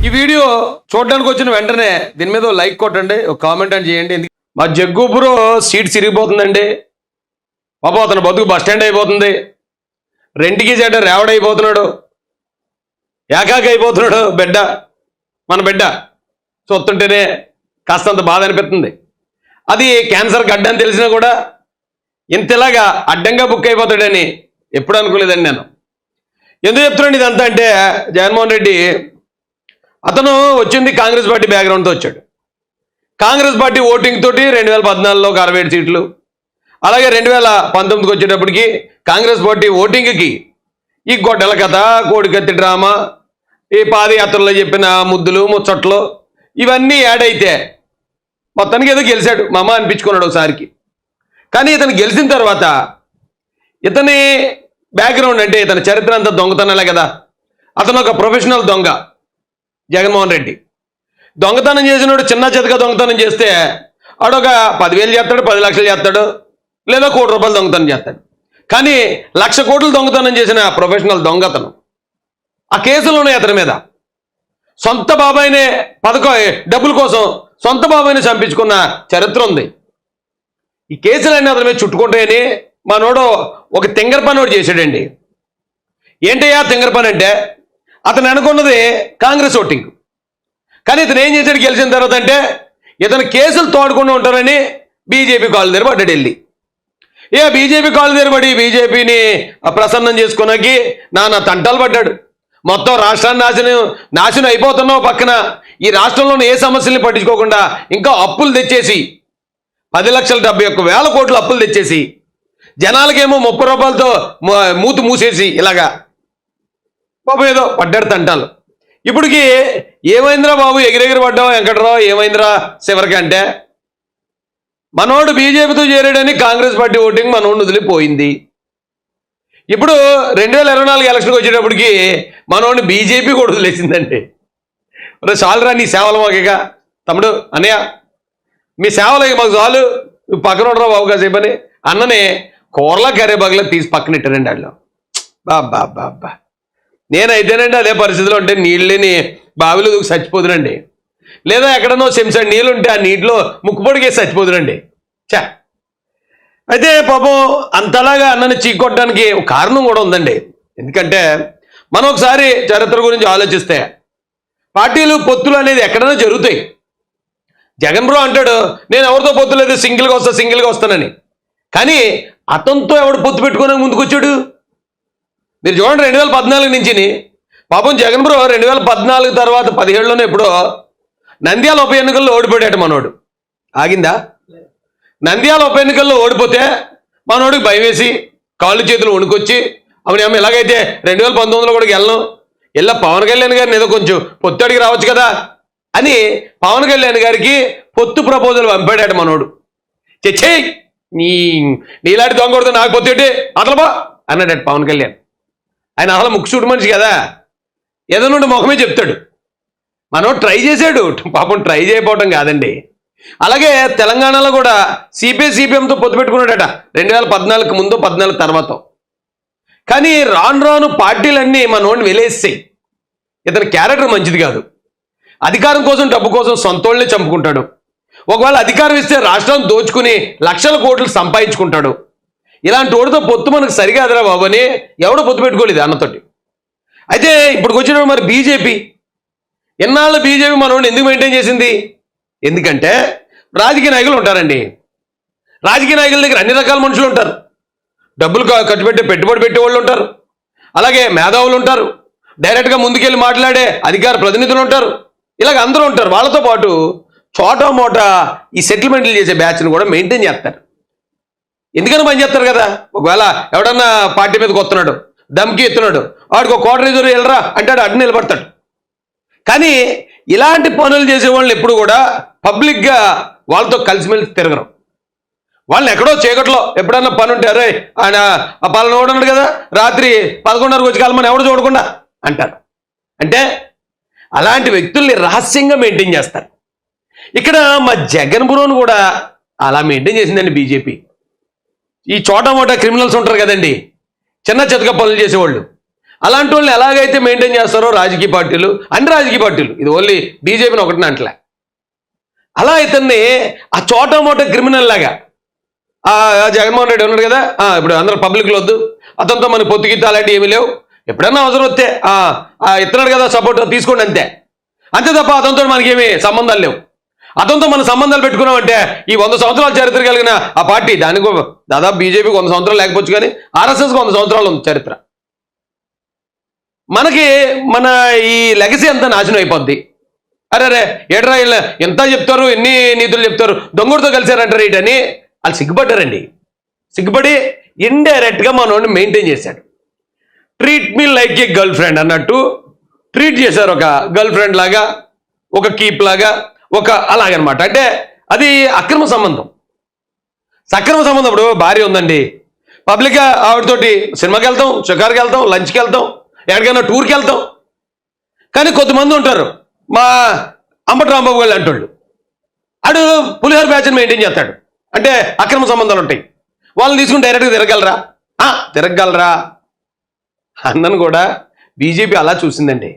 ఈ వీడియో చూడడానికి వచ్చిన వెంటనే దీని మీద లైక్ కొట్టండి, ఒక కామెంట్ అని చేయండి. మా జగ్గు బ్రో సీట్ సిరిగిపోతుందండి. పాపం అతను బతుకు బస్ స్టాండ్ అయిపోతుంది. రెంట్కి చెడ్డ రేవడైపోతున్నాడు, ఏకాకి అయిపోతున్నాడు. బిడ్డ, మన బిడ్డ చూస్తుంటేనే కాస్తంత బాధ అనిపిస్తుంది. అది క్యాన్సర్ గడ్డ అని తెలిసినా కూడా ఇంతలాగా అడ్డంగా బుక్ అయిపోతాడని ఎప్పుడు అనుకోలేదండి నేను. ఎందుకు చెప్తున్నాండి ఇదంతా అంటే, జగన్మోహన్ రెడ్డి అతను వచ్చింది కాంగ్రెస్ పార్టీ బ్యాక్గ్రౌండ్తో వచ్చాడు. కాంగ్రెస్ పార్టీ ఓటింగ్ తోటి 2014లో 67 సీట్లు, అలాగే 2019కి వచ్చేటప్పటికి కాంగ్రెస్ పార్టీ ఓటింగ్కి ఈ గొడ్డల కథ, కోడికత్తి డ్రామా, ఈ పాదయాత్రలో చెప్పిన ముద్దులు ముచ్చట్లు ఇవన్నీ యాడ్ అయితే మొత్తానికి ఏదో గెలిచాడు మామ అనిపించుకున్నాడు ఒకసారికి. కానీ ఇతను గెలిచిన తర్వాత ఇతని బ్యాక్గ్రౌండ్ అంటే ఇతని చరిత్ర అంతా దొంగతనాలే కదా. అతను ఒక ప్రొఫెషనల్ దొంగ జగన్మోహన్ రెడ్డి. దొంగతనం చేసినోడు చిన్న చితక దొంగతనం చేస్తే ఆడొక 10,000 చేస్తాడు, 10 లక్షలు చేస్తాడు, లేదా ₹1 కోటి దొంగతనం చేస్తాడు. కానీ 1,00,000 కోట్లు దొంగతనం చేసిన ప్రొఫెషనల్ దొంగతనం. ఆ కేసులు ఉన్నాయి అతని మీద. సొంత బాబాయినే డబ్బుల కోసం సొంత బాబాయిని చంపించుకున్న చరిత్ర ఉంది. ఈ కేసులన్నీ అతని మీద చుట్టుకుంటాయని మనోడు ఒక తింగర పని ఒకటి చేశాడండి. ఏంటయ్యా తింగర పని అంటే, అతను అనుకున్నది కాంగ్రెస్ ఓటింగ్. కానీ ఇతను ఏం చేశాడు గెలిచిన తర్వాత అంటే, ఇతను కేసులు తోడుకుండా ఉంటారని బీజేపీ కాలు దగ్గర పడ్డాడు వెళ్ళి. బీజేపీ కాలు దగ్గర పడి బీజేపీని ప్రసన్నం చేసుకున్నాకి నానా తంటాలు పడ్డాడు. మొత్తం రాష్ట్రాన్ని నాశనం అయిపోతున్నావు. పక్కన ఈ రాష్ట్రంలోని ఏ సమస్యల్ని పట్టించుకోకుండా ఇంకా అప్పులు తెచ్చేసి 10,71,000 కోట్లు అప్పులు తెచ్చేసి జనాలకేమో 30 రూపాయలతో మూతు మూసేసి ఇలాగా పాపం ఏదో పడ్డాడు తంటాలు. ఇప్పటికి ఏమైందిరా బాబు ఎగిరెగిరి పడ్డావు వెంకటరావు, ఏమైందిరా చివరికి అంటే, మనోడు బీజేపీతో చేరాడని కాంగ్రెస్ పార్టీ ఓటింగ్ మనోడు వదిలిపోయింది. ఇప్పుడు 2024 ఎలక్షన్కి వచ్చేటప్పటికి మనోడిని బీజేపీ కూడా వదిలేసిందండి. చాలురా నీ సేవలు మాకేగా తమ్ముడు, అన్నయ్య మీ సేవలు మాకు చాలు, నువ్వు పక్కన ఉండరా బాబు కాసేపని అన్ననే కూరలా కరేబాగులా తీసి పక్కన ఇట్టారండి వాళ్ళు. బాబా నేనైతేనండి అదే పరిస్థితిలో ఉంటే నీళ్ళని బావిలో దూకి చచ్చిపోదునండి, లేదా ఎక్కడనో చెంచాడు నీళ్ళు ఉంటే ఆ నీటిలో ముక్కుపొడికేసి చచ్చిపోదునండి. అయితే పాపం అంతలాగా అన్నని చీకొట్టడానికి ఒక కారణం కూడా ఉందండి. ఎందుకంటే మనం ఒకసారి చరిత్ర గురించి ఆలోచిస్తే పార్టీలు పొత్తులు అనేది ఎక్కడైనా జరుగుతాయి. జగన్ బ్రో అంటాడు నేను ఎవరితో పొత్తు లేదు, సింగిల్గా వస్తానని. కానీ అతనితో ఎవడు పొత్తు పెట్టుకోవడానికి ముందుకు వచ్చాడు? మీరు చూడండి 2014 నుంచి పాపం జగన్ బ్రో 2014 తర్వాత 17లోనే ఎప్పుడో నంద్యాల ఉప ఎన్నికల్లో ఓడిపోయాడు మనోడు. ఆగిందా? నంద్యాల ఉప ఎన్నికల్లో ఓడిపోతే మనోడికి భయం వేసి కాళ్ళు చేతులు వణుకొచ్చి అమ్మ ఎలాగైతే 2019లో కూడా వెళ్ళా పవన్ కళ్యాణ్ గారిని ఏదో కొంచెం పొత్తు అడిగి రావచ్చు కదా అని పవన్ కళ్యాణ్ గారికి పొత్తు ప్రపోజల్ పంపాడాడు మనోడు. చెచ్చే నీలాంటి దొంగ కొడుతూ నాకు పొత్తు అతలబా అన్నాడు పవన్ కళ్యాణ్. ఆయన అసలు ముక్కుసూటి మనిషి కదా, ఏదో నుండి ముఖమే చెప్తాడు. మనోడు ట్రై చేశాడు, పాపం ట్రై చేయకపోవటం కాదండి. అలాగే తెలంగాణలో కూడా సిపిఎంతో పొత్తు పెట్టుకున్నాడట 2014 ముందు 14 తర్వాత. కానీ రాను పార్టీలన్నీ మనోడిని వెలేస్తాయి. ఇతని క్యారెక్టర్ మంచిది కాదు. అధికారం కోసం డబ్బు కోసం సొంతోళ్ళని చంపుకుంటాడు. ఒకవేళ అధికారం ఇస్తే రాష్ట్రాన్ని దోచుకుని 1,00,000 కోట్లు సంపాదించుకుంటాడు. ఇలాంటి వాడితో పొత్తు మనకు సరిగాదరా బాబు అని ఎవడో పొత్తు పెట్టుకోలేదు అన్నతోటి. అయితే ఇప్పుడు వచ్చిన మరి బీజేపీ ఎన్నాళ్ళు బీజేపీ మనోడిని ఎందుకు మెయింటైన్ చేసింది? ఎందుకంటే రాజకీయ నాయకులు ఉంటారండి. రాజకీయ నాయకుల దగ్గర అన్ని రకాల మనుషులు ఉంటారు. డబ్బులు ఖర్చు పెట్టుబడి పెట్టే వాళ్ళు ఉంటారు, అలాగే మేధావులు ఉంటారు, డైరెక్ట్గా ముందుకెళ్ళి మాట్లాడే అధికార ప్రతినిధులు ఉంటారు, ఇలాగ అందరూ ఉంటారు. వాళ్ళతో పాటు చోటా మోటా ఈ సెటిల్మెంట్లు చేసే బ్యాచ్ని కూడా మెయింటైన్ చేస్తారు. ఎందుకని పని చేస్తారు కదా. ఒకవేళ ఎవడన్నా పార్టీ మీదకి వస్తున్నాడు, దమ్కి ఎత్తున్నాడు, వాడికి ఒక కోటరీజరు వెళ్ళరా అంటాడు, అడ్డు నిలబడతాడు. కానీ ఇలాంటి పనులు చేసే వాళ్ళని ఎప్పుడు కూడా పబ్లిక్గా వాళ్ళతో కలిసిమెలిసి తిరగరు. వాళ్ళని ఎక్కడో చీకట్లో ఎప్పుడన్నా పని ఉంటే అరే ఆయన ఆ పాలన ఓడన్నాడు కదా రాత్రి 11:30 వచ్చి కాలమని ఎవడు చూడకుండా అంటారు. అంటే అలాంటి వ్యక్తుల్ని రహస్యంగా మెయింటైన్ చేస్తారు. ఇక్కడ మా జగన్ బ్రోను కూడా అలా మెయింటైన్ చేసిందండి బీజేపీ. ఈ చోటా మోటా క్రిమినల్స్ ఉంటారు కదండి, చిన్న చితక పనులు చేసేవాళ్ళు, అలాంటి వాళ్ళని ఎలాగైతే మెయింటైన్ చేస్తారో రాజకీయ పార్టీలు, అన్ని రాజకీయ పార్టీలు, ఇది ఓన్లీ బీజేపీని ఒకటిని అంటలే, అలా ఇతన్ని ఆ చోట మోట క్రిమినల్ లాగా జగన్మోహన్ రెడ్డి ఉన్నాడు కదా, ఇప్పుడు అందరూ పబ్లిక్లో వద్దు, అతనితో మన పొత్తుగిత్త అలాంటివి ఏమీ లేవు, ఎప్పుడన్నా అవసరం వస్తే ఇస్తున్నాడు కదా సపోర్ట్ తీసుకోండి, అంతే అంతే తప్ప అతనితో మనకేమీ సంబంధాలు లేవు. అతనితో మన సంబంధాలు పెట్టుకున్నామంటే ఈ 100 సంవత్సరాల చరిత్ర కలిగిన ఆ పార్టీ, దానికి దాదాపు బీజేపీకి 100 సంవత్సరాలు లేకపోవచ్చు, కానీ ఆర్ఎస్ఎస్కి 100 సంవత్సరాలు ఉంది చరిత్ర. మనకి మన ఈ లెగసీ అంతా నాశనం అయిపోద్ది. అరే ఏడ్రా ఎంత చెప్తారు, ఎన్ని నీతులు చెప్తారు, దొంగడితో కలిశారంటారు ఏంటని వాళ్ళు సిగ్గుపడ్డారండి. సిగ్గుపడి ఇండైరెక్ట్గా మనోడిని మెయింటైన్ చేశాడు. ట్రీట్ మీ లైక్ ఏ గర్ల్ ఫ్రెండ్ అన్నట్టు ట్రీట్ చేశారు, ఒక గర్ల్ ఫ్రెండ్ లాగా, ఒక కీప్ లాగా, ఒక అలాగనమాట. అంటే అది అక్రమ సంబంధం. సక్రమ సంబంధం. ఇప్పుడు భార్య ఉందండి, పబ్లిక్గా ఆవిడతోటి సినిమాకి వెళ్తాం, షికార్కి వెళ్తాం, లంచ్కి వెళ్తాం, ఎక్కడికైనా టూర్కి వెళ్తాం. కానీ కొంతమంది ఉంటారు, మా అంబటి రాంబాబు గారు అంటోళ్ళు, ఆడు పులిహోర బ్యాచ్ని మెయింటైన్ చేస్తాడు, అంటే అక్రమ సంబంధాలు ఉంటాయి. వాళ్ళని తీసుకుని డైరెక్ట్గా తిరగలరా అన్నను కూడా బీజేపీ అలా చూసిందండి.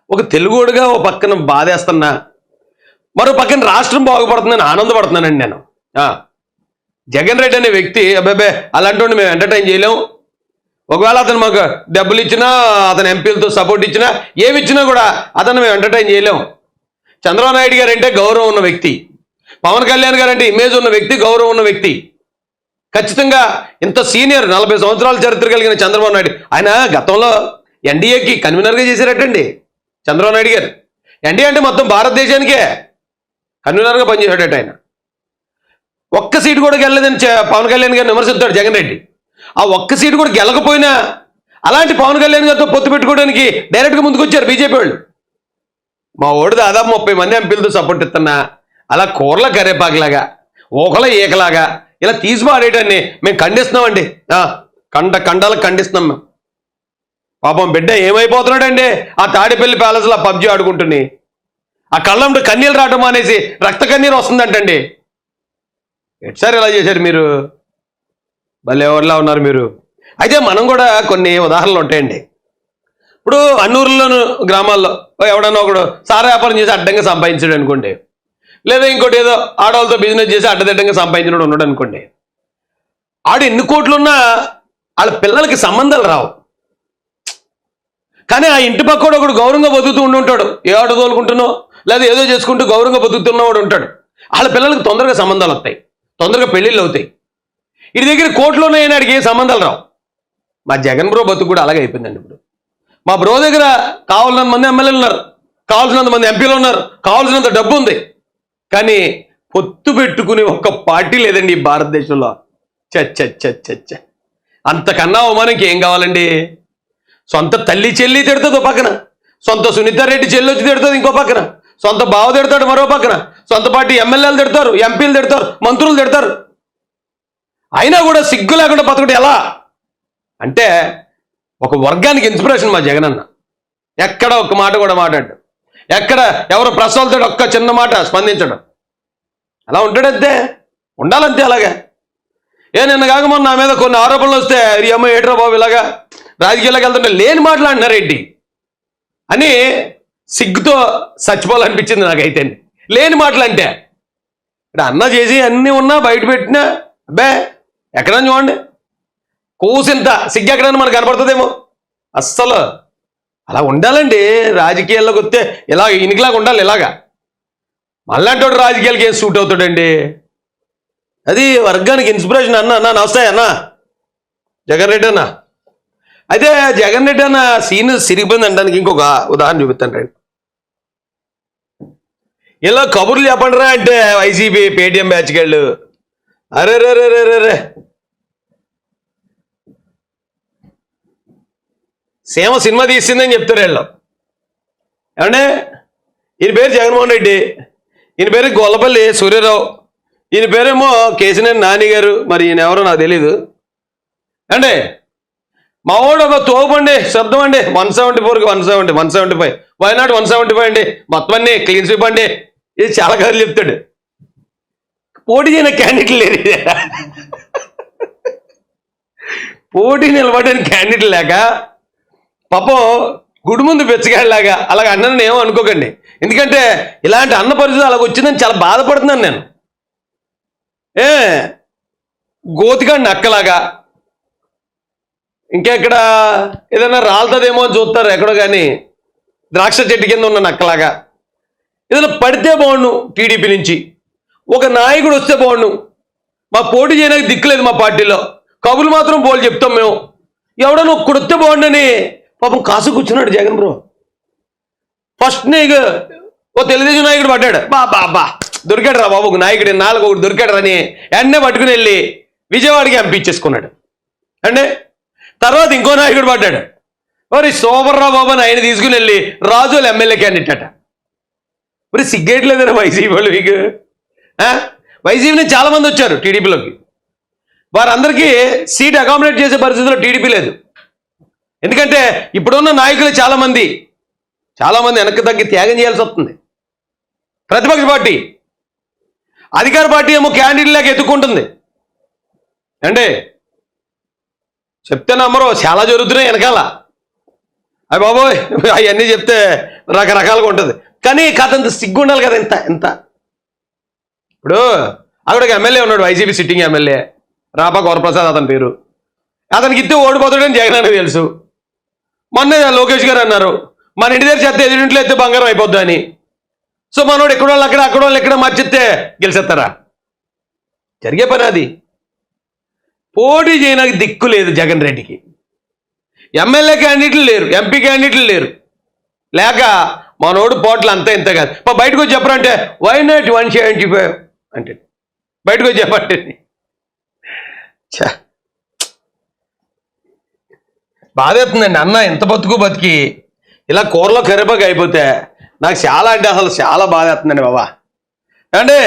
ఒక తెలుగుడుగా ఓ పక్కన బాధేస్తున్నా, మరో పక్కన రాష్ట్రం బాగుపడుతుందని ఆనందపడుతున్నానండి నేను. జగన్ రెడ్డి అనే వ్యక్తి అబ్బాబే అలాంటి మేము ఎంటర్టైన్ చేయలేము. ఒకవేళ అతను మాకు డబ్బులు ఇచ్చినా, అతను ఎంపీలతో సపోర్ట్ ఇచ్చినా, ఏమి ఇచ్చినా కూడా అతను మేము ఎంటర్టైన్ చేయలేము. చంద్రబాబు నాయుడు గారు అంటే గౌరవం ఉన్న వ్యక్తి, పవన్ కళ్యాణ్ గారు అంటే ఇమేజ్ ఉన్న వ్యక్తి, గౌరవం ఉన్న వ్యక్తి. ఖచ్చితంగా ఇంత సీనియర్ 40 సంవత్సరాల చరిత్ర కలిగిన చంద్రబాబు నాయుడు, ఆయన గతంలో ఎన్డీఏకి కన్వీనర్గా చేశారటండి చంద్రబాబు నాయుడు గారు. ఎన్డీఏ అంటే మొత్తం భారతదేశానికే కన్వీనర్గా పనిచేశాడట ఆయన. ఒక్క సీటు కూడా గెలలేదని పవన్ కళ్యాణ్ గారిని విమర్శిస్తాడు జగన్ రెడ్డి. ఆ ఒక్క సీటు కూడా గెలకపోయినా అలాంటి పవన్ కళ్యాణ్ గారితో పొత్తు పెట్టుకోవడానికి డైరెక్ట్గా ముందుకు వచ్చారు బీజేపీ వాళ్ళు. మా ఓడి దాదాపు 30 మంది ఎంపీలతో సపోర్ట్ ఇస్తున్నా, అలా కూరల కరేపాకులాగా, ఓకల ఏకలాగా ఇలా తీసి పాడేయటాన్ని మేము ఖండిస్తున్నామండి. కండాలకు ఖండిస్తున్నాం మేము. పాపం బిడ్డ ఏమైపోతున్నాడండి ఆ తాడిపల్లి ప్యాలెస్లో పబ్జీ ఆడుకుంటుని, ఆ కళ్ళంలో కన్నీళ్ళు రావటం అనేసి రక్త కన్నీరు వస్తుందంటండి. ఎట్సారి ఇలా చేశారు మీరు, భలే ఎవరిలా ఉన్నారు మీరు. అయితే మనం కూడా కొన్ని ఉదాహరణలు ఉంటాయండి. ఇప్పుడు అన్నూరులోను గ్రామాల్లో ఎవడన్నా ఒకడు సారా వ్యాపారం చేసి అడ్డంగా సంపాదించాడు అనుకోండి, లేదా ఇంకోటి ఏదో ఆడవాళ్ళతో బిజినెస్ చేసి అడ్డదిడ్డంగా సంపాదించినాడు ఉన్నాడు అనుకోండి, ఆడు ఎన్ని కోట్లున్నా వాళ్ళ పిల్లలకి సంబంధాలు రావు. కానీ ఆ ఇంటి పక్కోడు ఒకడు గౌరవంగా బతుకుతూ ఉంటాడు, ఏ ఆటో తోలుకుంటున్నో లేదా ఏదో చేసుకుంటూ గౌరవంగా బతుకుతున్నవాడు ఉంటాడు. వాళ్ళ పిల్లలకి తొందరగా సంబంధాలు వస్తాయి, తొందరగా పెళ్ళిళ్ళు అవుతాయి. వీడి దగ్గర కోట్లు ఉన్నాయని ఆడికి ఏ సంబంధాలు రావు. మా జగన్ బ్రో బతుకు కూడా అలాగే అయిపోయిందండి. ఇప్పుడు మా బ్రో దగ్గర కావాల్సినంత మంది ఎమ్మెల్యేలు ఉన్నారు, కావాల్సినంత మంది ఎంపీలు ఉన్నారు, కావాల్సినంత డబ్బు ఉంది, కానీ పొత్తు పెట్టుకుని ఒక్క పార్టీ లేదండి ఈ భారతదేశంలో. చచ్చ అంతకన్నా అవమానంకి ఏం కావాలండి? సొంత తల్లి చెల్లి తిడుతుంది ఓ పక్కన, సొంత సునీతారెడ్డి చెల్లి వచ్చి తిడుతుంది ఇంకో పక్కన, సొంత బావ తిడతాడు మరో పక్కన, సొంత పార్టీ ఎమ్మెల్యేలు తిడతారు, ఎంపీలు తిడతారు, మంత్రులు తిడతారు. అయినా కూడా సిగ్గు లేకుండా బతకడం ఎలా అంటే ఒక వర్గానికి ఇన్స్పిరేషన్ మా జగన్ అన్న. ఎక్కడ ఒక్క మాట కూడా మాట్లాడు, ఎక్కడ ఎవరు ప్రశ్నలతో ఒక్క చిన్న మాట స్పందించడం, అలా ఉంటాడంతే, ఉండాలంతే అలాగే. నిన్న కాక మొన్న నా మీద కొన్ని ఆరోపణలు వస్తే అమ్మ ఏట్రా బాబు ఇలాగా రాజకీయాలకు వెళ్తుంటే లేని మాట్లాడినారేంటి అని సిగ్గుతో చచ్చిపోవాలనిపించింది నాకైతే. లేని మాటలు అంటే ఇక్కడ అన్న చేసి అన్నీ ఉన్నా బయట పెట్టినా అబ్బే ఎక్కడన్నా చూడండి కూసింత సిగ్గు ఎక్కడన్నా మనకు కనపడుతుందేమో. అస్సలు అలా ఉండాలండి రాజకీయాల్లోకి వస్తే, ఇలా ఇనికిలాగా ఉండాలి. ఇలాగా మళ్ళాంటి రాజకీయాలకి ఏం సూట్ అవుతాడండి? అది వర్గానికి ఇన్స్పిరేషన్. అన్న నమస్తే అన్న జగన్ రెడ్డి అన్న. అయితే జగన్ రెడ్డి అన్న సీన్ సిరిగిపోయింది అనడానికి ఇంకొక ఉదాహరణ చూపిస్తాను రండి. ఇలా కబుర్లు చెప్పండి రా అంటే వైసీపీ పేటీఎం బ్యాచ్కి వెళ్ళు, అరే రే రే రే రే రే సేమ సినిమా తీసిందని చెప్తారు వీళ్ళు. ఏమంటే ఈయన పేరు జగన్మోహన్ రెడ్డి, ఈయన పేరు గొల్లపల్లి సూర్యరావు, ఈయన పేరేమో కేసినేని నాని గారు, మరి ఈయన ఎవరో నాకు తెలీదు. అంటే మా వాడు ఒక తోపండి శబ్దం అండి 174కి 170 175 వైనాట్ 175 అండి, మొత్తం అన్ని క్లీన్ స్వీప్ అండి. ఇది చాలా గారు చెప్తాడు. పోటీ చేయని క్యాండిడేట్లు లేరు, పోటీ నిలబడిన క్యాండిడేట్ లేక పాపం గుడి ముందు బెచ్చగాడిలాగా అలాగ అన్నని ఏమో అనుకోకండి. ఎందుకంటే ఇలాంటి అన్న పరిస్థితి అలాగ వచ్చిందని చాలా బాధపడుతున్నాను నేను. గోతిగా నక్కలాగా ఇంకెక్కడ ఏదైనా రాలుతుందేమో అని చూస్తారు ఎక్కడో, కానీ ద్రాక్ష చెట్టు కింద ఉన్న నక్కలాగా ఏదైనా పడితే బాగుండు. టీడీపీ నుంచి ఒక నాయకుడు వస్తే బాగుండు. మా పోటీ చేయడానికి దిక్కులేదు మా పార్టీలో, కబులు మాత్రం పోలు చెప్తాం మేము. ఎవడో ఒక్కడు వస్తే బాగుండని పాపం కాసు కూర్చున్నాడు జగన్ బ్రో. ఫస్ట్ నీకు ఓ తెలుగుదేశం నాయకుడు పడ్డాడు, బా దొరికాడు రా బాబు, ఒక నాయకుడు నాలుగు ఒకటి దొరికాడు అని ఎన్నే పట్టుకుని వెళ్ళి విజయవాడకి పంపించేసుకున్నాడు అంటే. తర్వాత ఇంకో నాయకుడు పడ్డాడు, మరి సూపర్ రా బాబు అని ఆయన తీసుకుని వెళ్ళి రాజోలు ఎమ్మెల్యే క్యాండిడేట్ అట. మరి సిగ్గేయట్లేదరా వైసీపీ వాళ్ళు మీకు? వైసీపీ నుంచి చాలా మంది వచ్చారు టీడీపీలోకి, వారందరికీ సీట్ అకామిడేట్ చేసే పరిస్థితిలో టీడీపీ లేదు. ఎందుకంటే ఇప్పుడున్న నాయకులు చాలామంది వెనక్కి తగ్గి త్యాగం చేయాల్సి వస్తుంది. ప్రతిపక్ష పార్టీ, అధికార పార్టీ ఏమో క్యాండిడేట్ ఎత్తుక్కుంటుంది అంటే. చెప్తే నమ్మరు, చాలా జరుగుతున్నాయి వెనకాల. అయ్య బాబోయ్ అవన్నీ చెప్తే రకరకాలుగా ఉంటుంది, కానీ కథ అంత సిగ్గు ఉండాలి కదా. ఎంత ఇప్పుడు అక్కడ ఎమ్మెల్యే ఉన్నాడు, YCP sitting MLA Rapaka Varaprasad అతని పేరు. అతనికి ఇస్తే ఓడిపోతాడని జగన్ అన్నకు తెలుసు. మొన్నే లోకేష్ గారు అన్నారు, మన ఇంటి దగ్గర చేస్తే ఎదురింట్లో ఎత్తే బంగారం అయిపోద్ది అని. సో మనోడు ఎక్కడ వాళ్ళు అక్కడ, అక్కడ వాళ్ళు ఎక్కడ మార్చిస్తే గెలిచేస్తారా? జరిగే పని అది. పోటీ చేయడానికి దిక్కు లేదు జగన్ రెడ్డికి. ఎమ్మెల్యే క్యాండిడేట్లు లేరు, ఎంపీ క్యాండిడేట్లు లేరు. లేక మనోడు పోట్లు అంతా ఇంత కాదు. బయటకు వచ్చి చెప్పరంటే వై నాట్ 175 అంటే బయటకు వచ్చి చెప్పండి. బాధేస్తుందండి. అన్న ఎంత బతికి ఇలా కూరలో కరివేపాకు అయిపోతే నాకు చాలా అంటే అసలు చాలా బాధేస్తుందండి బాబా. అంటే